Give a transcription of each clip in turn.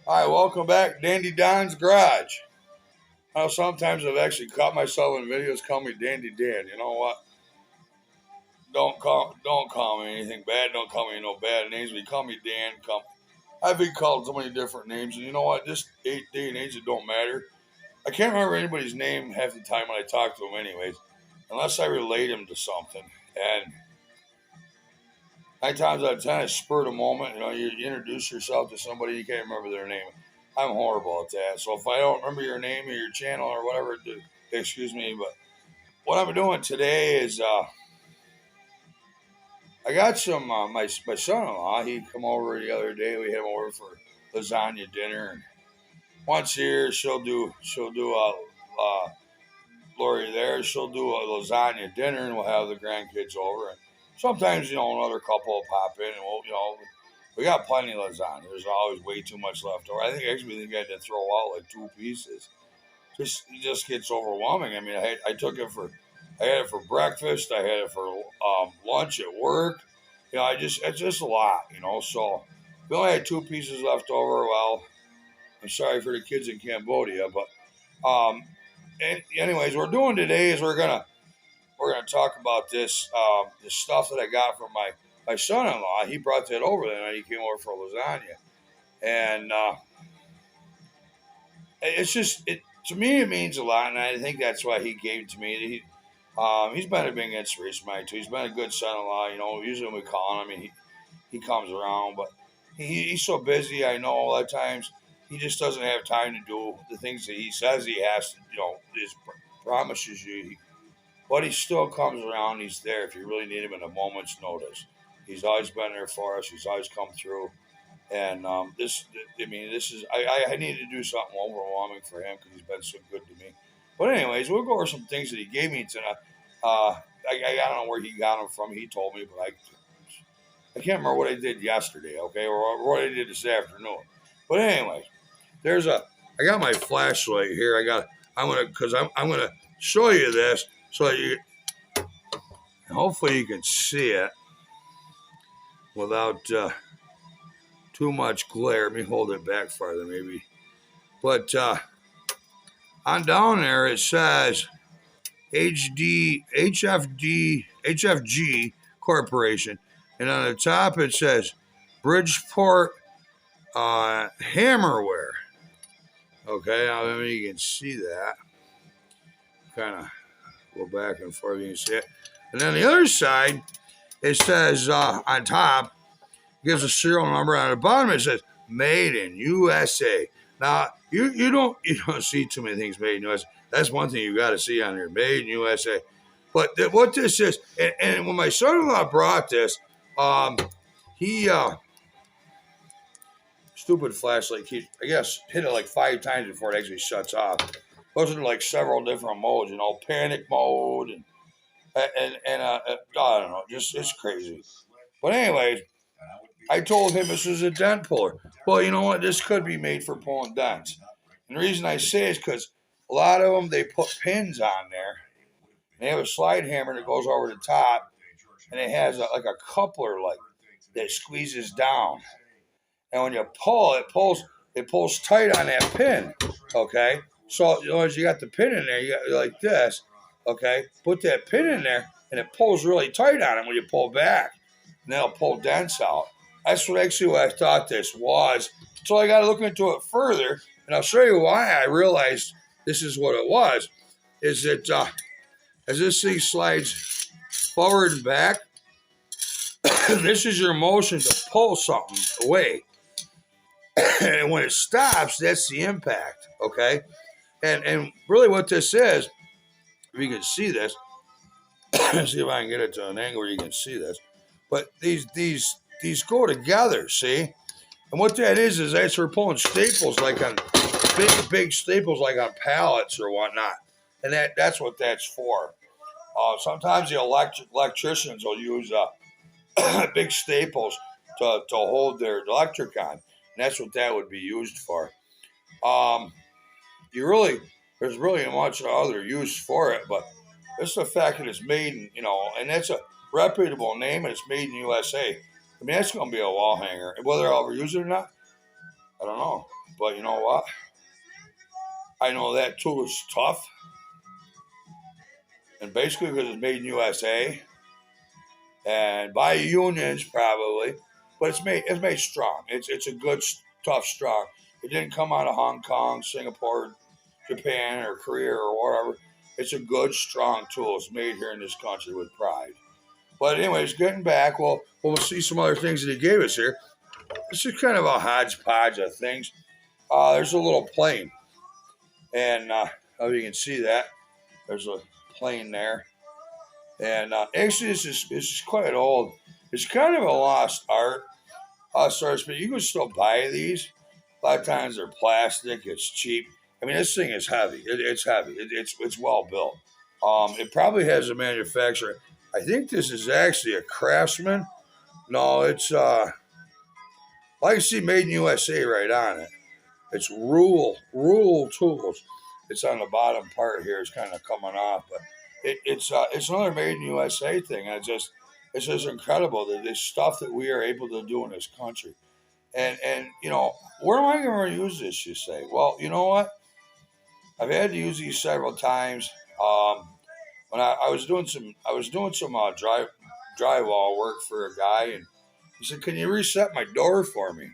Hi, welcome back, Dandy Don's Garage. Now, sometimes I've actually caught myself in videos call me Dandy Dan. You know what? Don't call me anything bad. Don't call me no bad names. But you call me Dan. I've been called so many different names, and you know what? This day and age, it don't matter. I can't remember anybody's name half the time when I talk to them, anyways, unless I relate them to something. And 9 times out of 10, it's spur of the moment. You introduce yourself to somebody, you can't remember their name. I'm horrible at that. So if I don't remember your name or your channel or whatever, excuse me. But what I'm doing today is I got some my son-in-law. He come over the other day. We had him over for lasagna dinner. And once a year, Lori there. She'll do a lasagna dinner, and we'll have the grandkids over. And sometimes another couple will pop in, and we got plenty of lasagna. There's always way too much left over. I think actually we had to throw out like 2 pieces. It just gets overwhelming. I mean, I had it for breakfast. I had it for lunch at work. It's just a lot. So we only had 2 pieces left over. Well, I'm sorry for the kids in Cambodia, but anyways, we're doing today is we're gonna talk about this stuff that I got from my son-in-law. He brought that over there, and he came over for lasagna, and it's just it to me it means a lot, and I think that's why he gave it to me. He's been a big inspiration of mine too. He's been a good son-in-law. Usually when we call him, he comes around, but he's so busy. I know a lot of times he just doesn't have time to do the things that he says he has to. His promises you. But he still comes around. He's there if you really need him in a moment's notice. He's always been there for us. He's always come through. And this is I need to do something overwhelming for him because he's been so good to me. But anyways, we'll go over some things that he gave me tonight. I don't know where he got them from. He told me, but I can't remember what I did yesterday. Okay, or what I did this afternoon. But anyways, I got my flashlight here. I'm gonna show you this so hopefully you can see it without too much glare. Let me hold it back farther, maybe. But on down there it says HFG Corporation, and on the top it says Bridgeport Hammerware. Okay, I mean you can see that. Kind of go back and forth, you can see it. And then the other side, it says on top, gives a serial number. On the bottom, it says "Made in USA." Now, you don't see too many things made in USA. That's one thing you got to see on here, "Made in USA." But what this is, and when my son-in-law brought this, he stupid flashlight keeps, I guess, hit it like 5 times before it actually shuts off. Goes into like several different modes, panic mode and I don't know, just it's crazy. But anyways, I told him this is a dent puller. Well, you know what? This could be made for pulling dents. And the reason I say is because a lot of them they put pins on there. They have a slide hammer that goes over the top, and it has like a coupler like that squeezes down. And when you pull, it pulls tight on that pin. Okay, so as you got the pin in there, you got like this. Okay, put that pin in there, and it pulls really tight on it when you pull back, and that'll pull dents out. That's what I thought this was. So I got to look into it further, and I'll show you why I realized this is what it was. Is that as this thing slides forward and back, this is your motion to pull something away. And when it stops, that's the impact, okay? And really what this is, if you can see this, see if I can get it to an angle where you can see this. But these go together, see? And what that is that's for pulling staples like on big staples like on pallets or whatnot. And that's what that's for. Sometimes the electricians will use big staples to hold their electric on. And that's what that would be used for. There's really much other use for it, but it's the fact that it's made in, and that's a reputable name and it's made in USA. I mean, that's going to be a wall hanger. And whether I'll ever use it or not, I don't know. But you know what? I know that tool is tough, and basically because it's made in USA and by unions probably, but it's made strong. It's a good tough strong. It didn't come out of Hong Kong, Singapore, Japan, or Korea or whatever. It's a good strong tool. It's made here in this country with pride. But anyways, getting back, well, we'll see some other things that he gave us here. This is kind of a hodgepodge of things. There's a little plane, and how you can see that there's a plane there. And actually, this is quite old. It's kind of a lost art, so to speak. You can still buy these. A lot of times they're plastic. It's cheap. I mean, this thing is heavy. It's heavy. It's well built. It probably has a manufacturer. I think this is actually a Craftsman. No, it's I can see Made in USA right on it. It's Rule Tools. It's on the bottom part here. It's kind of coming off, but it's another Made in USA thing. And it's just incredible that this stuff that we are able to do in this country. And where am I going to use this? You say, well, you know what? I've had to use these several times. When I was doing some drywall work for a guy, and he said, "Can you reset my door for me?"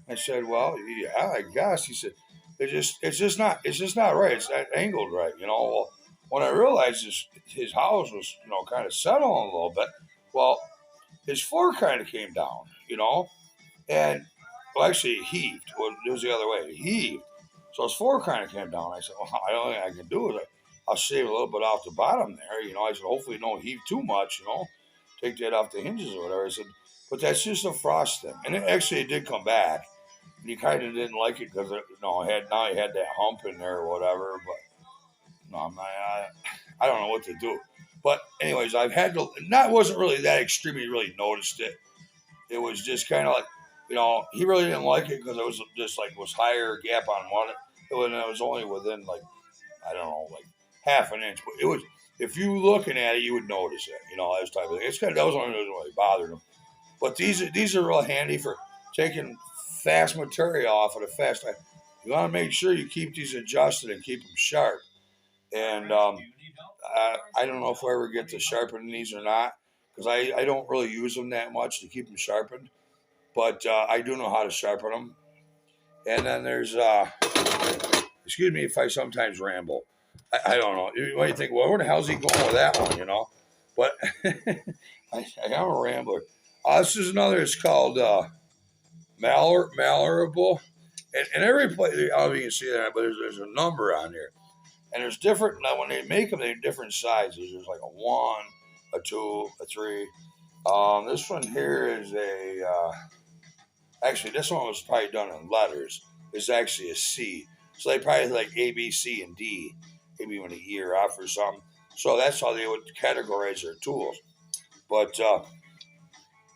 I said, "Well, yeah, I guess." He said, "It's just not right. It's not angled right." Well, when I realized his house was kind of settling a little bit, well, his floor kind of came down, and well, actually it heaved. Well, it was the other way. It heaved, so his floor kind of came down. I said, "Well, I don't think I can do it. I'll shave a little bit off the bottom there." I said, "Hopefully, don't heave too much. Take that off the hinges or whatever." I said, "But that's just a frost thing," and it did come back. And he kind of didn't like it because he had that hump in there or whatever. But no, I don't know what to do. But anyways, I've had to. Not wasn't really that extreme. He really noticed it. It was just kind of like, he really didn't like it because it was just like was higher gap on one. It was only within like I don't know like half an inch, but it was. If you looking at it, you would notice it. That was type of thing. That was only reason really bothered him. But these are real handy for taking fast material off at a fast time. You want to make sure you keep these adjusted and keep them sharp. And I don't know if I ever get to sharpen these or not because I don't really use them that much to keep them sharpened. But I do know how to sharpen them. And then there's, excuse me if I sometimes ramble. I don't know. What do you think? Well, where the hell's he going with that one, But I am a rambler. This is another, it's called Malleable. And every place, I don't know if you can see that, but there's a number on here. And there's different, now when they make them, they have different sizes. There's like a 1, a 2, a 3. This one here is actually, this one was probably done in letters. It's actually a C. So they probably like A, B, C, and D, maybe even a year off or something. So that's how they would categorize their tools. But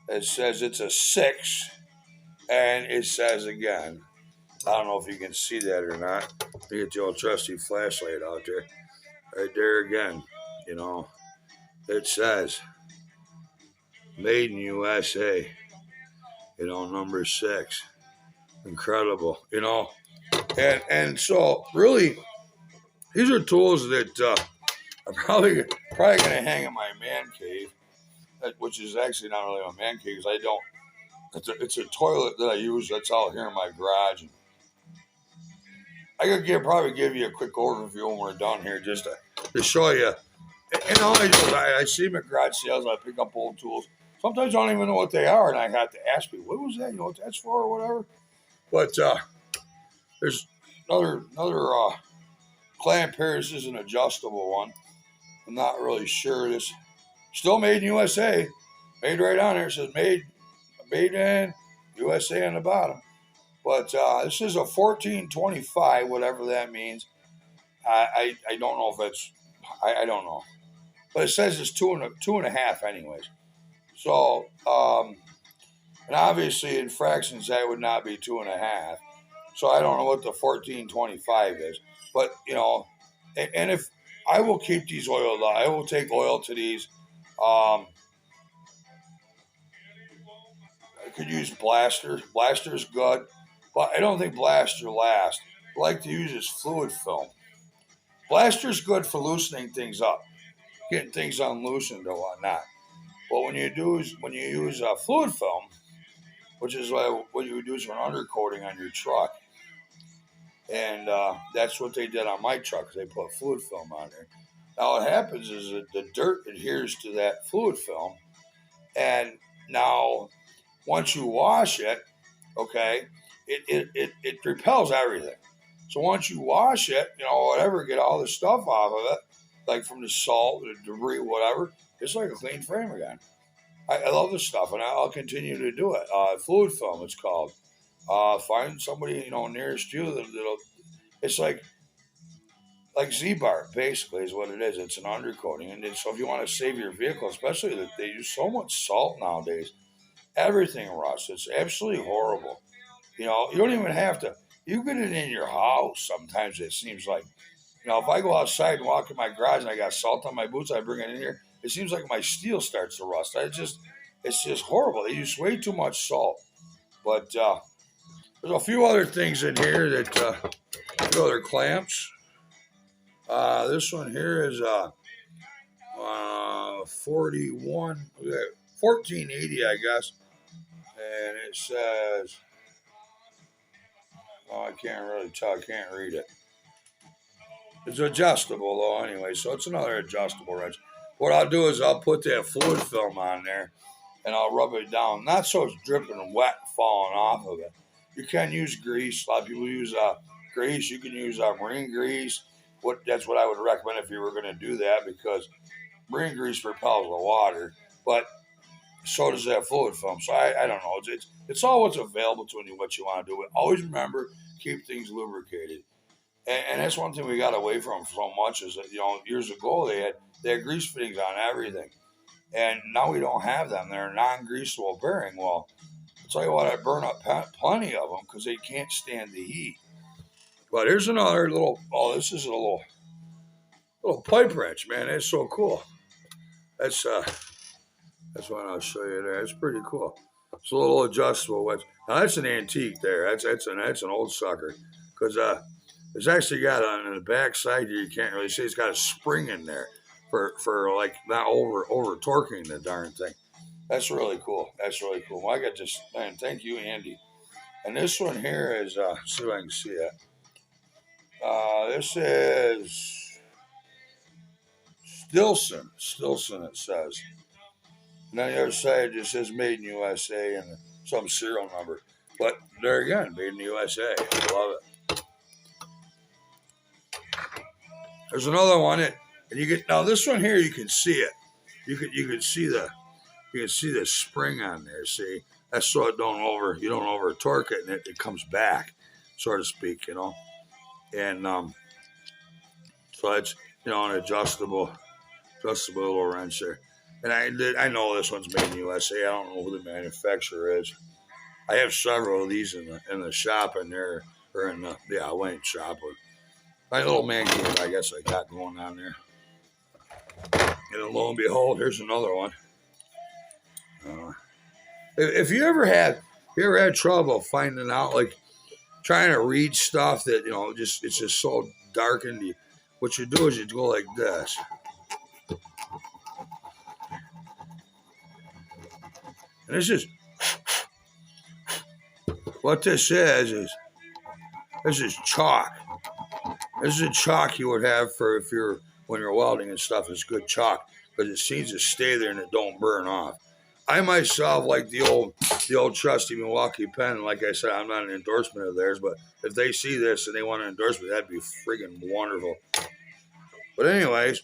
it says it's a 6, and it says again, I don't know if you can see that or not. You get the old trusty flashlight out there. Right there again, it says Made in USA, number 6. Incredible, And so really, these are tools that I'm probably going to hang in my man cave, which is actually not really my man cave because I don't. It's a toilet that I use. That's out here in my garage. I could probably give you a quick overview when we're done here, just to show you. And all I do is I see them at garage sales. I pick up old tools. Sometimes I don't even know what they are, and I have to ask people, "What was that? You know what that's for, or whatever." But there's another clamp here. This is an adjustable one. I'm not really sure. This still made in USA. Made right on there. It says made in USA on the bottom. But this is a 1425, whatever that means. I don't know if it's I don't know, but it says it's two and a half anyways. So and obviously in fractions that would not be 2.5. So I don't know what the 1425 is, but and if I will keep these oiled, I will take oil to these. I could use blasters. Blasters good. but I don't think blaster lasts. I like to use is fluid film. Blaster's good for loosening things up, getting things unloosened or whatnot. But when you use fluid film, which is what you would use for an undercoating on your truck, and that's what they did on my truck. 'Cause they put fluid film on there. Now what happens is that the dirt adheres to that fluid film, and now once you wash it, okay, it repels everything. So once you wash it, whatever, get all the stuff off of it, like from the salt, the debris, whatever, it's like a clean frame again. I love this stuff, and I'll continue to do it. Fluid film, it's called. Find somebody nearest you that'll. It's like Z-bar, basically, is what it is. It's an undercoating, and so if you want to save your vehicle, especially that they use so much salt nowadays, everything rusts. It's absolutely horrible. You don't even have to. You get it in your house. Sometimes it seems like, if I go outside and walk in my garage and I got salt on my boots, I bring it in here. It seems like my steel starts to rust. It's just horrible. They use way too much salt. But there's a few other things in here that other clamps. This one here is 1480, I guess, and it says, I can't really tell. I can't read it. It's adjustable though, anyway, so it's another adjustable wrench. What I'll do is I'll put that fluid film on there, and I'll rub it down, not so it's dripping wet, falling off of it. You can use grease. A lot of people use grease. You can use marine grease. That's what I would recommend if you were going to do that, because marine grease repels the water, but so does that fluid film. So I don't know. It's all what's available to you, what you want to do. But always remember, keep things lubricated. And that's one thing we got away from so much is that, years ago they had grease fittings on everything. And now we don't have them. They're non-greasable bearing. Well, I'll tell you what, I burn up plenty of them because they can't stand the heat. But here's another this is a little pipe wrench, man. It's so cool. That's what I'll show you there. It's pretty cool. It's a little adjustable wrench. Now that's an antique there. That's an old sucker. Because it's actually got on the back side here, you can't really see, it's got a spring in there for like not over torquing the darn thing. That's really cool. Well, I got this, man. Thank you, Andy. And this one here is see if I can see it. This is Stilson, it says. And on the other side, it just says Made in USA and some serial number. But there again, Made in the USA. I love it. There's another one, and you get now this one here. You can see it. You can see the spring on there. See, that's so you don't over torque it, and it comes back, so to speak. And so it's an adjustable little wrench there. And I know this one's Made in USA. I don't know who the manufacturer is. I have several of these in the shop in there, or in the Wayne shop. My little man cave, I guess I got going on there. And then lo and behold, here's another one. If you ever had trouble finding out, like trying to read stuff that it's just so darkened, what you do is you go like this. And this is what this is chalk. This is a chalk you would have for when you're welding and stuff. It's good chalk because it seems to stay there and it don't burn off. I myself like the old trusty Milwaukee pen. And like I said, I'm not an endorsement of theirs, but if they see this and they want an endorsement, that'd be friggin' wonderful. But anyways,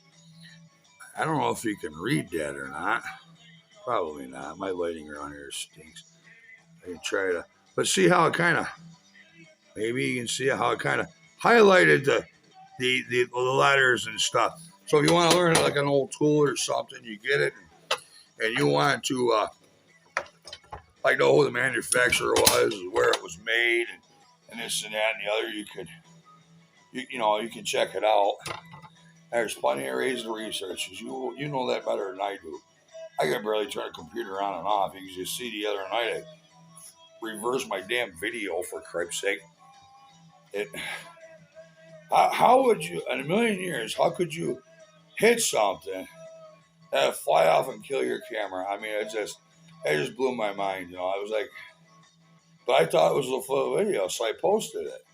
I don't know if you can read that or not. Probably not. My lighting around here stinks. I can try to, but see how it kind of, maybe you can see how it kind of highlighted the letters and stuff. So if you want to learn like an old tool or something, you get it, and you want to like know who the manufacturer was, where it was made, and this and that and the other, you can check it out. There's plenty of ways to research. You know that better than I do. I can barely turn a computer on and off. You can just see the other night reverse my damn video for Christ's sake. It. How would you, in a million years, how could you hit something and fly off and kill your camera? I mean, it just blew my mind. I was like, but I thought it was a full video, so I posted it,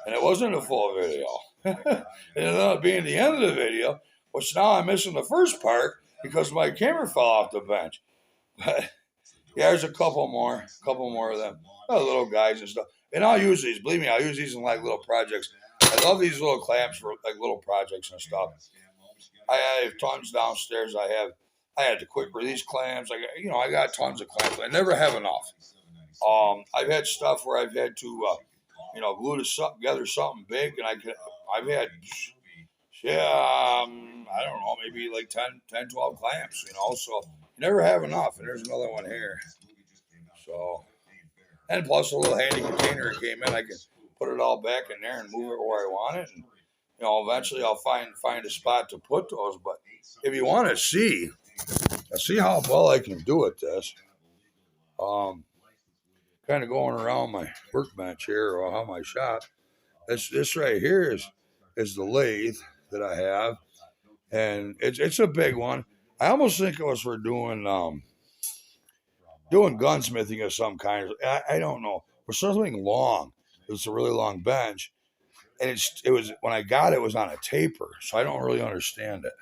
and it wasn't a full video. It ended up being the end of the video, which now I'm missing the first part because my camera fell off the bench. But yeah, there's a couple more of them, little guys and stuff. And I'll use these. Believe me, I'll use these in like little projects. I love these little clamps for like little projects and stuff. I have tons downstairs. I had the quick release clamps. I got tons of clamps. I never have enough. I've had stuff where I've had to, glue together something big, and I've had, I don't know, maybe like 10, 12 clamps, so you never have enough. And there's another one here. So, and plus a little handy container came in. I can put it all back in there and move it where I want it. And, eventually I'll find a spot to put those. But if you want to see how well I can do at this, kind of going around my workbench here or how my shop. This right here is the lathe that I have, and it's a big one. I almost think it was for doing gunsmithing of some kind. I don't know, for something long. It was a really long bench, and it was when I got it, it was on a taper, so I don't really understand it.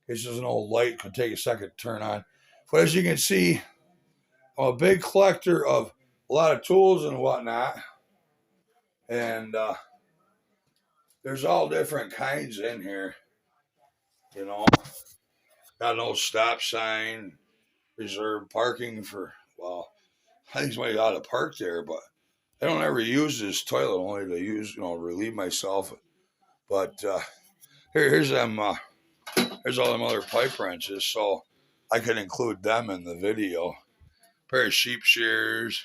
It's just an old light, could take a second to turn on. But as you can see, I'm a big collector of a lot of tools and whatnot. And there's all different kinds in here. Got an old stop sign, reserved parking for, well, I think somebody ought to park there, but I don't ever use this toilet, only to use, relieve myself. But here's them, here's all them other pipe wrenches, so I could include them in the video. Pair of sheep shears,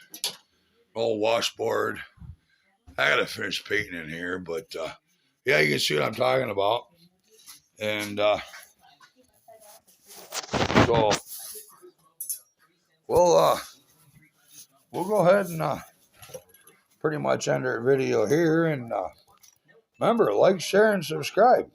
old washboard. I gotta finish painting in here, but yeah, you can see what I'm talking about. And so we'll go ahead and pretty much end our video here. And remember, like, share, and subscribe.